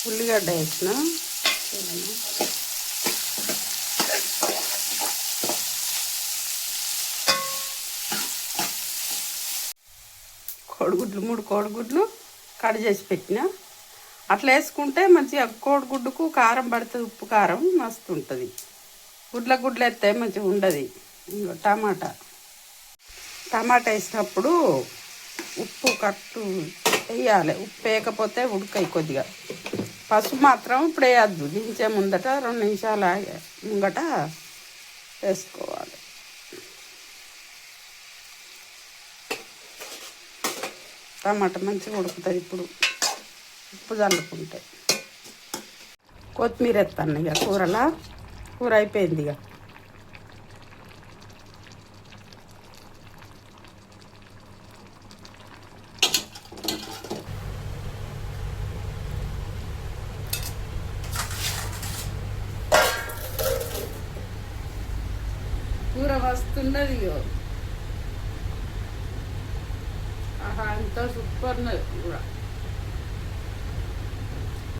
ఉల్లిగడ్డ వేసిన కోడిగుడ్లు 3 కోడిగుడ్లు కట్ చేసి పెట్టిన. అట్లా వేసుకుంటే మంచిగా కోడిగుడ్డుకు కారం పడుతుంది, ఉప్పు కారం మస్తు ఉంటుంది. గుడ్లు వేస్తే మంచిగా ఉండదు. టమాటా వేసినప్పుడు ఉప్పు కట్టు వేయాలి. ఉప్పు వేయకపోతే ఉడకాయి కొద్దిగా. పసుపు మాత్రం ఇప్పుడు వేయద్దు, దించే ముందట 2 నిమిషాల ముంగట వేసుకోవాలి. టమాటా మంచిగా ఉడుకుతుంది. ఇప్పుడు ఉప్పు చల్లుకుంటే కొత్తిమీర ఎత్తాను. ఇక కూర అయిపోయింది. ఇక కూర వస్తున్నది. ఆహా, అంతా సూపర్ కూర.